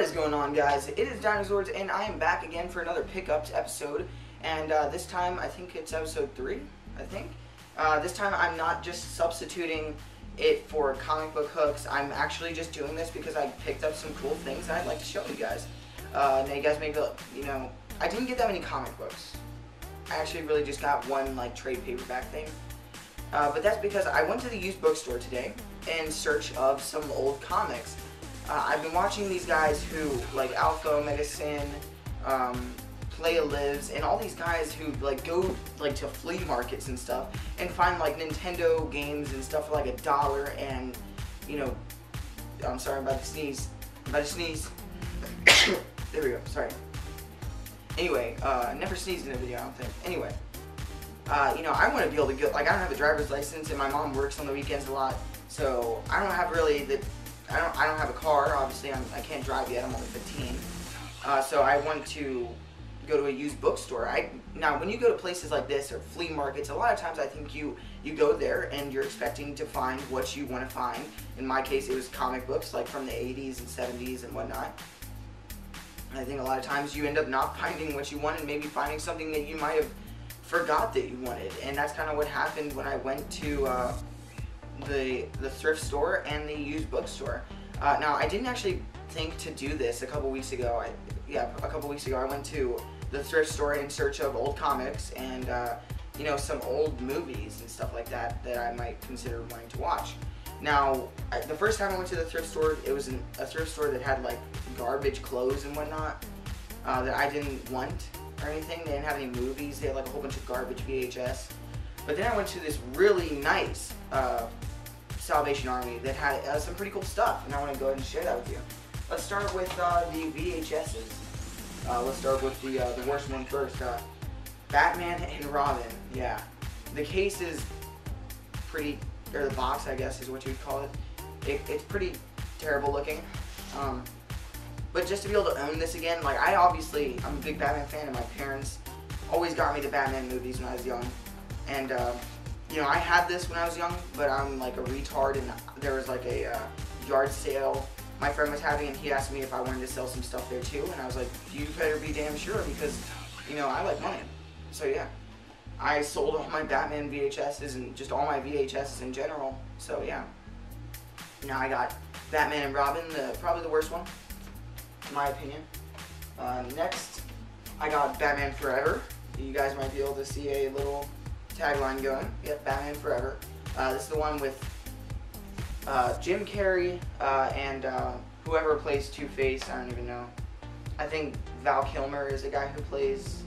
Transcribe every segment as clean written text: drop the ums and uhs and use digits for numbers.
What is going on, guys? It is Dinozords, and I am back again for another pickups episode. And this time, I think it's episode 3, I think. This time, I'm not just substituting it for comic book hooks. I'm actually just doing this because I picked up some cool things that I'd like to show you guys. Now, you guys may be, I didn't get that many comic books. I actually really just got one, trade paperback thing. But that's because I went to the used bookstore today in search of some old comics. I've been watching these guys who, like Alpha, Omega Sin, Play Lives, and all these guys who, go, to flea markets and stuff and find, Nintendo games and stuff for, $1 and, I'm sorry, I'm about to sneeze. There we go, sorry. Anyway, I never sneezed in a video, I don't think. Anyway, I want to be able to go, I don't have a driver's license, and my mom works on the weekends a lot, so I don't have really I don't have a car. Obviously, I can't drive yet. I'm only 15. So I want to go to a used bookstore. Now, when you go to places like this or flea markets, a lot of times I think you go there and you're expecting to find what you want to find. In my case, it was comic books, from the 80s and 70s and whatnot. And I think a lot of times you end up not finding what you want and maybe finding something that you might have forgot that you wanted. And that's kind of what happened when I went to the thrift store and the used bookstore. Now, I didn't actually think to do this a couple weeks ago. A couple weeks ago I went to the thrift store in search of old comics and some old movies and stuff like that that I might consider wanting to watch. Now, the first time I went to the thrift store, it was a thrift store that had garbage clothes and whatnot that I didn't want or anything. They didn't have any movies. They had a whole bunch of garbage VHS. But then I went to this really nice Salvation Army that had some pretty cool stuff, and I want to go ahead and share that with you. Let's start with the VHSs. Let's start with the worst one first. Batman and Robin. Yeah, the case is pretty, or the box, I guess, is what you'd call it. It's pretty terrible looking. But just to be able to own this again, I'm a big Batman fan, and my parents always got me the Batman movies when I was young. And I had this when I was young, but I'm a retard, and there was a yard sale my friend was having, and he asked me if I wanted to sell some stuff there too, and I was like, you better be damn sure, because, I like money. So yeah, I sold all my Batman VHSs and just all my VHSs in general, so yeah. Now I got Batman and Robin, probably the worst one, in my opinion. Next, I got Batman Forever. You guys might be able to see a little tagline going. Yep, Batman Forever. This is the one with Jim Carrey and whoever plays Two-Face. I don't even know. I think Val Kilmer is the guy who plays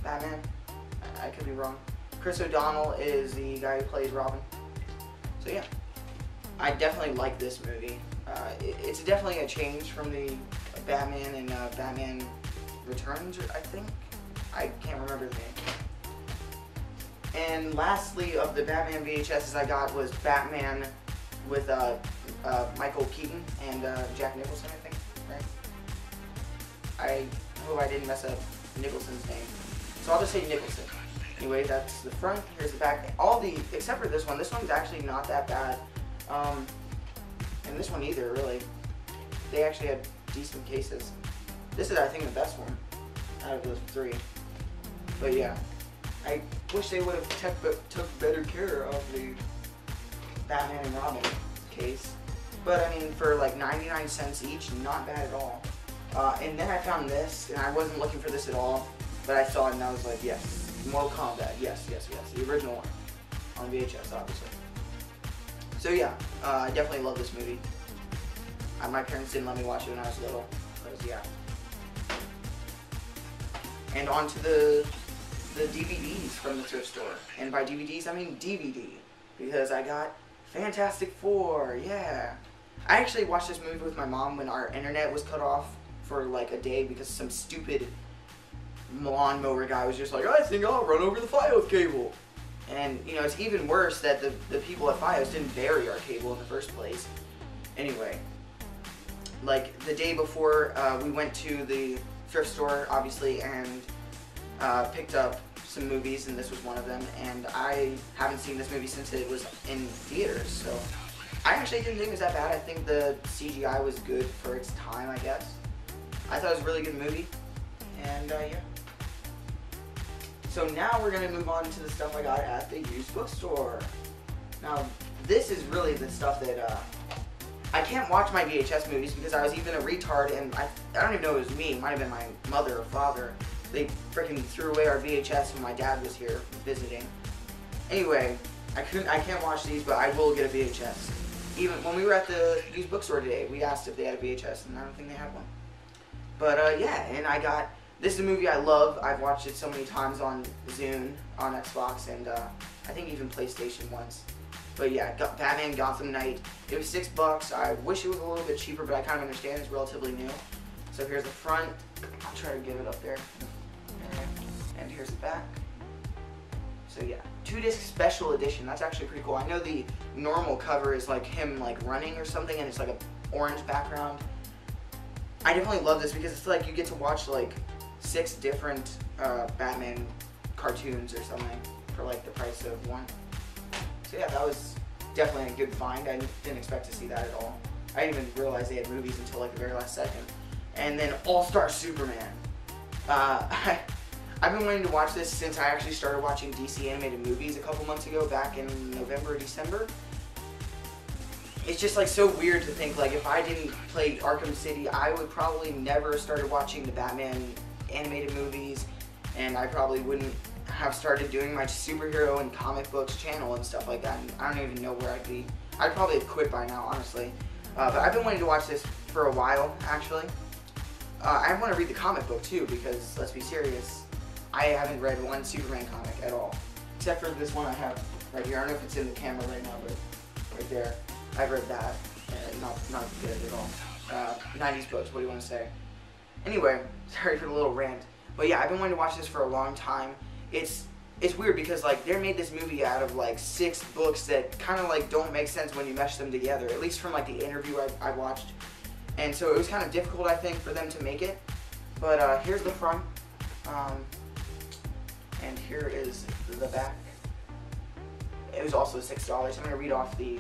Batman. I could be wrong. Chris O'Donnell is the guy who plays Robin. So yeah, I definitely like this movie. It's definitely a change from the Batman and Batman Returns, I think. I can't remember the name. And lastly, of the Batman VHSs I got was Batman with Michael Keaton and Jack Nicholson, I think, right? I hope I didn't mess up Nicholson's name. So I'll just say Nicholson. Anyway, that's the front, here's the back. Except for this one's actually not that bad. And this one either, really. They actually had decent cases. This is, I think, the best one out of those 3. But yeah. I wish they would have took better care of the Batman and Robin case. But I mean, for 99 cents each, not bad at all. And then I found this, and I wasn't looking for this at all, but I saw it and I was like, yes, Mortal Kombat, yes, the original one on VHS, obviously. So yeah, I definitely love this movie. My parents didn't let me watch it when I was little, because yeah. And on to the DVDs from the thrift store. And by DVDs, I mean DVD. Because I got Fantastic Four, yeah. I actually watched this movie with my mom when our internet was cut off for a day because some stupid lawnmower guy was just like, I think I'll run over the Fios cable. And, it's even worse that the people at Fios didn't bury our cable in the first place. Anyway, the day before, we went to the thrift store, obviously, and picked up some movies, and this was one of them, and I haven't seen this movie since it was in theaters, so I actually didn't think it was that bad. I think the CGI was good for its time, I guess. I thought it was a really good movie. And yeah. So now we're going to move on to the stuff I got at the used bookstore. Now, this is really the stuff that I can't watch my VHS movies because I was even a retard, and I don't even know if it was me. It might have been my mother or father. They freaking threw away our VHS when my dad was here visiting. Anyway, I can't watch these, but I will get a VHS. Even when we were at the used bookstore today, we asked if they had a VHS, and I don't think they had one. But yeah, and I got, this is a movie I love. I've watched it so many times on Zune, on Xbox, and I think even PlayStation once. But yeah, Batman Gotham Knight. It was $6. I wish it was a little bit cheaper, but I kind of understand it's relatively new. So here's the front. I'll try to get it up there. And here's the back. So yeah, 2-disc special edition. That's actually pretty cool. I know the normal cover is like him like running or something, and it's like an orange background. I definitely love this because it's like you get to watch like 6 different Batman cartoons or something for like the price of one. So yeah, that was definitely a good find. I didn't expect to see that at all. I didn't even realize they had movies until like the very last second. And then All-Star Superman. I've been wanting to watch this since I actually started watching DC animated movies a couple months ago, back in November or December. It's just like so weird to think like if I didn't play Arkham City, I would probably never have started watching the Batman animated movies, and I probably wouldn't have started doing my superhero and comic books channel and stuff like that. And I don't even know where I'd be. I'd probably have quit by now, honestly. But I've been wanting to watch this for a while, actually. I want to read the comic book too, because let's be serious, I haven't read one Superman comic at all, except for this one I have right here. I don't know if it's in the camera right now, but right there. I've read that, and not good at all. 90s books, what do you want to say? Anyway, sorry for the little rant. But yeah, I've been wanting to watch this for a long time. It's weird because like they made this movie out of like 6 books that kind of like don't make sense when you mesh them together, at least from like the interview I watched. And so it was kind of difficult, I think, for them to make it. But here's the front, and here is the back. It was also $6. I'm going to read off the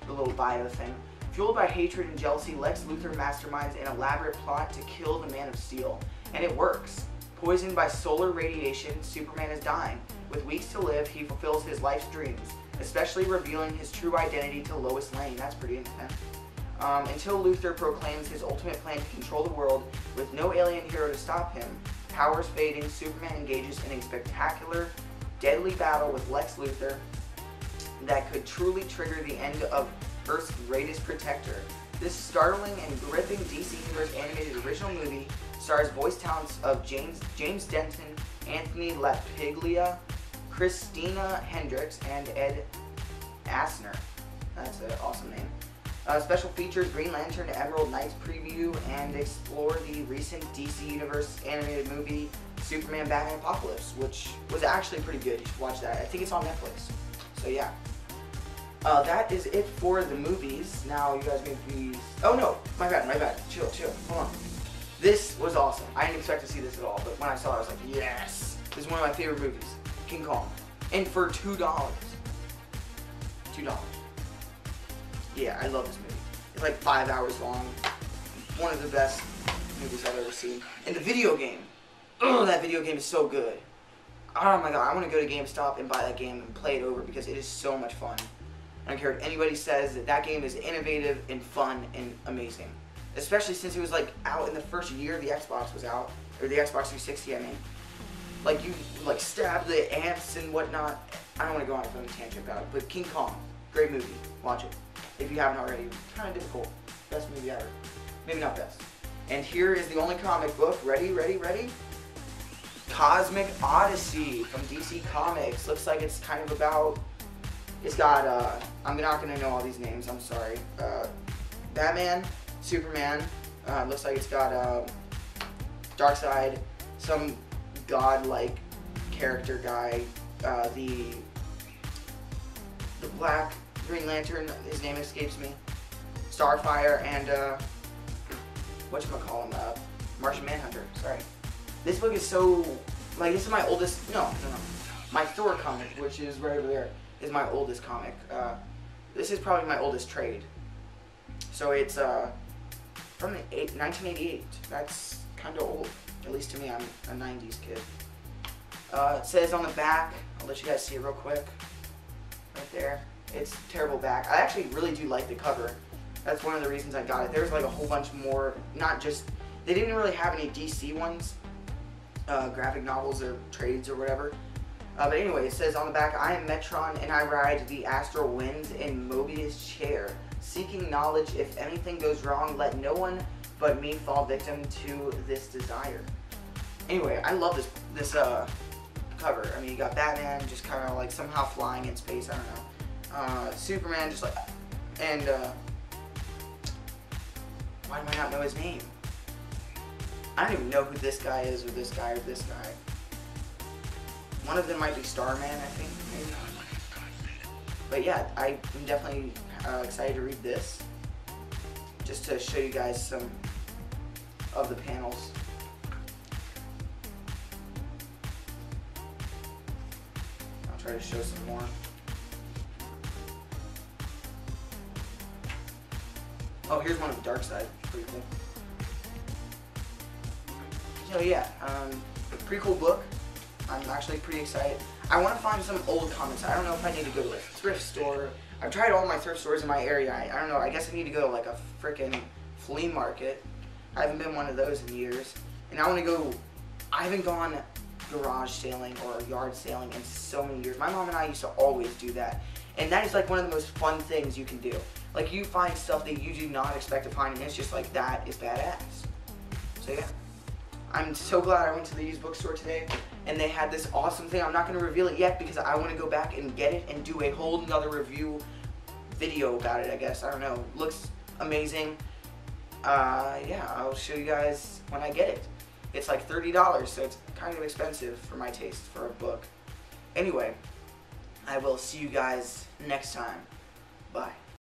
little bio thing. Fueled by hatred and jealousy, Lex Luthor masterminds an elaborate plot to kill the Man of Steel. And it works. Poisoned by solar radiation, Superman is dying. With weeks to live, he fulfills his life's dreams, especially revealing his true identity to Lois Lane. That's pretty intense. Until Luthor proclaims his ultimate plan to control the world with no alien hero to stop him, powers fading, Superman engages in a spectacular, deadly battle with Lex Luthor that could truly trigger the end of Earth's greatest protector. This startling and gripping DC Universe animated original movie stars voice talents of James Denton, Anthony LaPiglia, Christina Hendricks, and Ed Asner. That's an awesome name. Special features Green Lantern Emerald Knights preview and explore the recent DC Universe animated movie Superman Batman Apocalypse, which was actually pretty good. You should watch that. I think it's on Netflix. So yeah. That is it for the movies. Now you guys may be... Oh no, my bad. Chill, hold on. This was awesome. I didn't expect to see this at all, but when I saw it, I was like, yes! This is one of my favorite movies, King Kong. And for $2. $2. Yeah, I love this movie. It's like 5 hours long. One of the best movies I've ever seen. And the video game. Oh, that video game is so good. Oh my god, I want to go to GameStop and buy that game and play it over because it is so much fun. I don't care what anybody says, that game is innovative and fun and amazing. Especially since it was like out in the first year the Xbox was out. Or the Xbox 360, I mean. Like you like stab the ants and whatnot. I don't want to go on a tangent about it, but King Kong, great movie. Watch it. If you haven't already, kind of difficult. Best movie ever. Maybe not best. And here is the only comic book. Ready? Cosmic Odyssey from DC Comics. Looks like it's kind of about... It's got, I'm not going to know all these names, I'm sorry. Batman, Superman, looks like it's got Darkseid, some god-like character guy, the Black Green Lantern, his name escapes me, Starfire, and whatchamacallem, Martian Manhunter, sorry. This book is so, like, this is my oldest, no, my Thor comic, which is right over there, is my oldest comic. This is probably my oldest trade. So it's from 1988. That's kind of old, at least to me. I'm a 90s kid. It says on the back, I'll let you guys see it real quick. Right there. It's terrible back. I actually really do like the cover. That's one of the reasons I got it. There's like a whole bunch more, not just, they didn't really have any DC ones, graphic novels or trades or whatever. But anyway, it says on the back, I am Metron and I ride the astral winds in Mobius' chair. Seeking knowledge, if anything goes wrong, let no one but me fall victim to this desire. Anyway, I love this cover. I mean, you got Batman just kind of like somehow flying in space, I don't know. Superman just like, and why do I not know his name? I don't even know who this guy is, or this guy, or this guy. One of them might be Starman, I think, maybe. But yeah, I'm definitely excited to read this. Just to show you guys some of the panels. I'll try to show some more. Oh, here's one of the dark side. Pretty cool. So yeah, pretty cool book. I'm actually pretty excited. I want to find some old comics. I don't know if I need to go to a thrift store. I've tried all my thrift stores in my area. I don't know. I guess I need to go to like a freaking flea market. I haven't been one of those in years. And I want to go. I haven't gone garage sailing or yard sailing in so many years. My mom and I used to always do that. And that is like one of the most fun things you can do. Like you find stuff that you do not expect to find, and it's just like, that is badass. So yeah. I'm so glad I went to the used bookstore today and they had this awesome thing. I'm not going to reveal it yet because I want to go back and get it and do a whole nother review video about it, I guess. I don't know. Looks amazing. Yeah, I'll show you guys when I get it. It's like $30, so it's kind of expensive for my taste for a book. Anyway, I will see you guys next time. Bye.